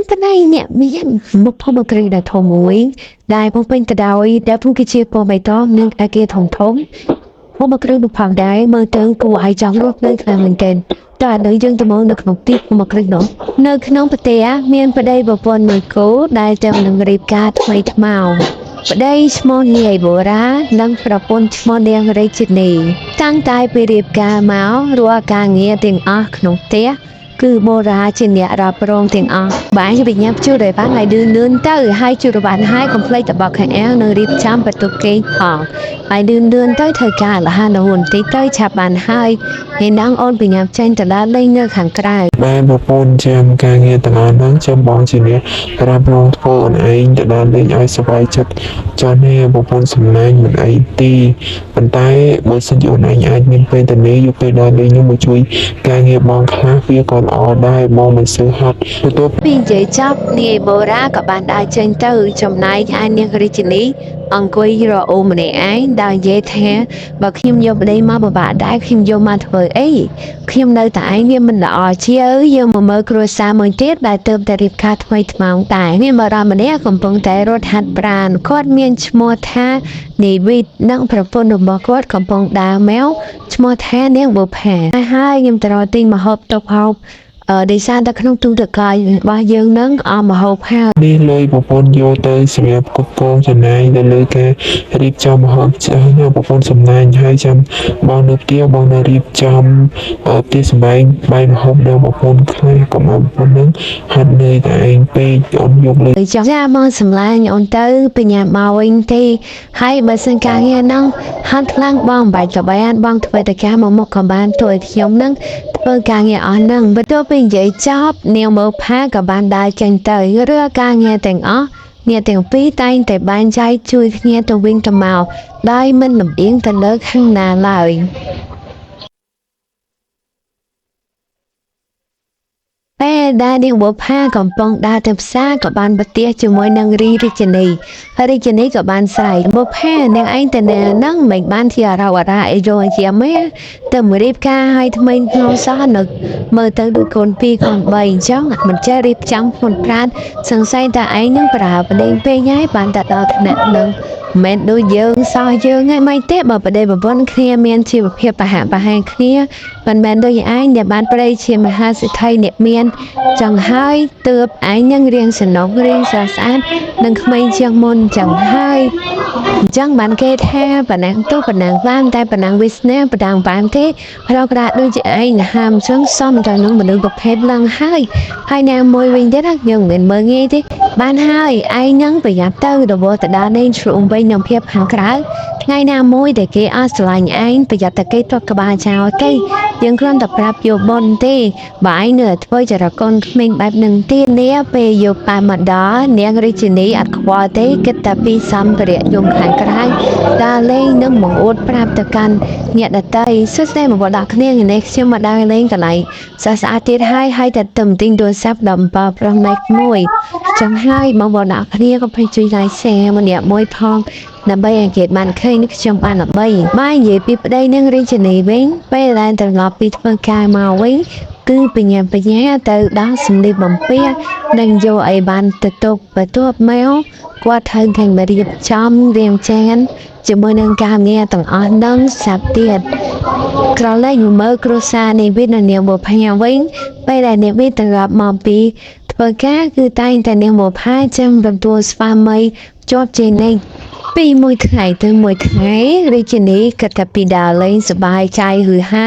តណៃអ្នកមានមុខធម្មគ្រីដែលធំមួយដែលពុំពេញទៅដោយដែលពុំគឺជាពណ៌បៃតងនិងអាគារធំធំមកគ្រឿងផងដែរមើលទៅគួរឲ្យចង់រស់នៅខ្លាំងមែនទែនតើឥឡូវយើងទៅមើលនៅក្នុងទីមកគ្រឿងនោះនៅក្នុងប្រទេសមានប្តីប្រពន្ធមួយគូដែលតែនឹងរៀបការថ្មីថ្មោងប្តីឈ្មោះនាយបូរ៉ានិងប្រពន្ធឈ្មោះនាងរេជិនីតាំងតែពីរៀបការមករាល់ការងារទាំងអស់ក្នុងផ្ទះគឺបូរ៉ាជាអ្នករ៉ាប់រងទាំងអស់បានវិញ្ញាណជួរឲ្យបានឲ្យលឿនទៅហើយជួរបានហើយកុំភ្លេចតបខែអែលនៅរៀបចំបន្ទប់គេផងហើយលឿនទៅធ្វើការលះនៅបន្តិចទៅឆាប់បានហើយហើយនងអូនបញ្ញាចេញទៅដល់លេងនៅខាងក្រៅបានប្រពន្ធចាំការងារទាំងអស់ហ្នឹងចាំបងជាអ្នករ៉ាប់រងធ្វើអូនឯងទៅដល់លេងឲ្យសុបាយចិត្តចាស់នេះប្រពន្ធសំណាញ់មិនអីទីប៉ុន្តែបើសិនជាអូនឯងអាចមានពេលទៅនេះយកពេលដល់លេងនោះមកជួយការងារបងខ្លះវាក៏ល្អដែរបងមិនសូវហាត់ទទួលពីនិយាយចប់នាយបូរ៉ាក៏បានដើរចេញទៅចំណែកឯនាងរាជិនីអង្គុយរអូម្នាក់ឯងដោយនិយាយថាបើខ្ញុំយកប្តីមកបបាក់ដែរខ្ញុំយកមកធ្វើអីខ្ញុំនៅតែឯងវាមិនល្អជាយើងមកមើលគ្រួសារមួយទៀតដែលទើបតែរៀបការថ្មីថ្មោងតែមានបារម្ភម្នាក់កំពុងតែរត់ហាត់ប្រាណគាត់មានឈ្មោះថានីវិតនិងប្រពន្ធរបស់គាត់កំពុងដើរម៉ែវឈ្មោះថានាងបុផាហើយខ្ញុំទៅរកទិញម្ហូបតុបហូបដោយសារតែក្នុងទូទឹកកករបស់យើងនឹងអមហូបហើយនេះលុយប្រពន្ធយកទៅសម្រាប់គ្រប់គ្រងចំណាយទៅលើការរៀបចំម្ហូបចាស់ណាប្រពន្ធសំណាញ់ហើយចាំបងនៅផ្ទះបងនៅរៀបចំផ្ទះសម្បែងបាយម្ហូបដល់ប្រពន្ធខ្លះកុំឲ្យប្រពន្ធនឹងហាត់នឿយតែឯងពេកអូនយកលើចាមកសម្លាញ់អូនទៅបញ្ញាមកវិញទេហើយបើសិនការងារហ្នឹងហាត់ខ្លាំងបងបាច់ក៏បានបងធ្វើតែការមកមុខក៏បានទោះឲ្យខ្ញុំនឹងធ្វើការងារអស់ហ្នឹងបន្ទាប់ពីនិយាយចប់នាងមើលផាក៏បានដើរចេញទៅឬការងារទាំងអស់អ្នកទាំងពីរតែងតែបែងចែកជួយគ្នាទៅវិញទៅមកដោយមិនលំអៀងទៅលើខាងណាឡើយពេលដែលនាងបុផាកំពុងដើរទៅផ្សារក៏បានប្រទះជាមួយនឹងរីរាជនីហើយរាជនីក៏បានស្រែកបុផានាងឯងទៅណានឹងមិនបានជាអារ៉ាវអារ៉ាអីយល់ជាមែទៅមករៀបការឲ្យថ្មីក្នុងសោះនៅមើលទៅដូចកូន2កូន3អញ្ចឹងមិនចេះរៀបចំខ្លួនប្រាណសង្ស័យតែឯងនឹងប្រើប្រដេញពេកហើយបានតែដល់ថ្នាក់នឹងមិនដូចយើងសោះយើងហើយមិនទេបើប្រដេប្រពន្ធគ្នាមានជីវភាពប្រហាក់ប្រហែលគ្នាមិនមែនដូចឯងដែលបានប្រេជាមហាសិទ្ធិអ្នកមានចឹងហើយទើបឯងនឹងរៀងសំណុករៀងស្អាតនឹងក្មេងជាងមុនចឹងហើយអញ្ចឹងបានគេថាប៉ណាំងទូប៉ណាំងបានតែប៉ណាំងវិស្នាប៉ណាំងបានទេប្រកប្រាដូចជាឯងហាមចឹងសំតែនឹងមនុស្សប្រភេទឡើងហើយណាមួយវិញទៀតយើងមិនមើលងាយទេបានហើយឯងនឹងប្រយ័ត្នទៅរបទៅដល់លេងជ្រុំវិញនឹងភាពខាងក្រៅថ្ងៃណាមួយដែលគេអស់ស្រឡាញ់ឯងប្រយ័ត្នតែគេទាត់ក្បាលចោលទេយើងគ្រាន់តែប្រាប់យកបុនទេបើឯងនៅធ្វើចរកូនក្មេងបែបនឹងទៀតនេះពេលយកប៉ាមកដល់នាងរាជិនីអត់ខ្វល់ទេគិតតែពីសម្ភារៈយំខាងក្រៅដល់លេងនឹងបង្អួតប្រាប់ទៅកាន់អ្នកដតីសួស្ដីមកដល់គ្នានេះខ្ញុំមកដល់លេងកន្លែងស្អាតទៀតហើយតែទៅទិញទូរស័ព្ទដល់បើប្រុសម៉ែកមួយចឹងហើយមកដល់គ្នាក៏ភ័យជួយឡាយแชร์ម្នាក់មួយផងដើម្បីអង្កេតបានឃើញនេះខ្ញុំបានល្បីបាយនិយាយពីប្តីនឹងរាជនីវិញពេលដែលត្រឡប់ពីធ្វើការមកវិញគឺបញ្ញាទៅដល់សម្លៀកបំពាក់និងយកអីបានទៅទុកបន្ទាប់មកគាត់ត្រូវតែរៀបចំរៀងចានជាមួយនឹងការងារទាំងអស់នឹងសាប់ទៀតក្រឡេកមើលគ្រួសារនេះវិញនាងបុផាវិញពេលដែលនាងវិញត្រឡប់មកពីធ្វើការគឺតែងតែនាងបុផាចាំទទួលស្វាមីជាប់ជានិច្ចពីមួយថ្ងៃទៅមួយថ្ងៃរាជិនីគិតថាពីដើរលេងសบายใจហឺហា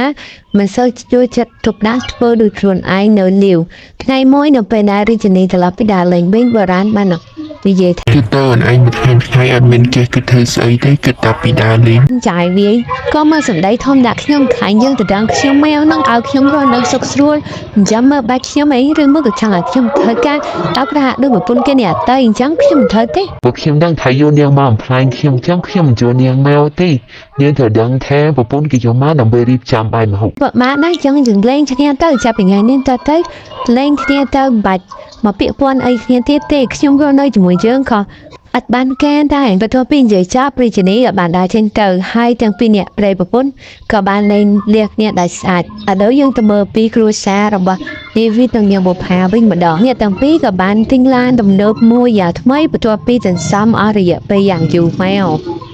មិនសូវជួយចិត្តទុកដាក់ធ្វើដោយខ្លួនឯងនៅលាវថ្ងៃមួយនៅពេលដែលរាជិនីត្រឡប់ពីដើរលេងវិញបុរាណបាននិយាយថាគិតទៅអញមិនថ្ងៃអត់មានចេះគិតធ្វើស្អីទេគិតតែពីដើរលេងចាយវាក៏មកសម្ដីធំដាក់ខ្ញុំខាញ់យើងទៅដល់ខ្ញុំម៉ែវនឹងឲ្យខ្ញុំរស់នៅសុខស្រួលអញ្ចឹងមើលបាច់ខ្ញុំអីឬមកក៏ចង់ឲ្យខ្ញុំធ្វើការដល់ប្រហាក់ដូចប្រពន្ធគេនេះអត់ទៅអញ្ចឹងខ្ញុំមិនធ្វើទេពួកខ្ញុំដឹងថាយូរនាងមកអំផ្លាញខ្ញុំអញ្ចឹងខ្ញុំមិនជួយនាងមកទេនាងត្រូវដឹងថាប្រពន្ធគេយកមកដើម្បីរៀបចំបាយម្ហូបបើម៉ាក់ណាចឹងយើងលេងគ្នាទៅចាប់ពីថ្ងៃនេះទៅលេងគ្នាទៅបាច់មកពាក្យពាន់អីគ្នាទៀតទេខ្ញុំរស់នៅជាមួយយើងក៏ អត់បានកែដែរបន្ទាប់ពីនិយាយចប់រាជនីក៏បានដើរចេញទៅហើយទាំងពីរនាក់ប្តីប្រពន្ធក៏បានលែងលះគ្នាដោយស្អាតឥឡូវយើងទៅមើលពីគ្រួសាររបស់នាវីទាំងនាងបុប្ផាវិញម្ដងអ្នកទាំងពីរក៏បានទិញឡានទំនើបមួយយ៉ាងថ្មីបន្ទាប់ពីសន្សំអស់រយៈពេលយ៉ាងយូរមក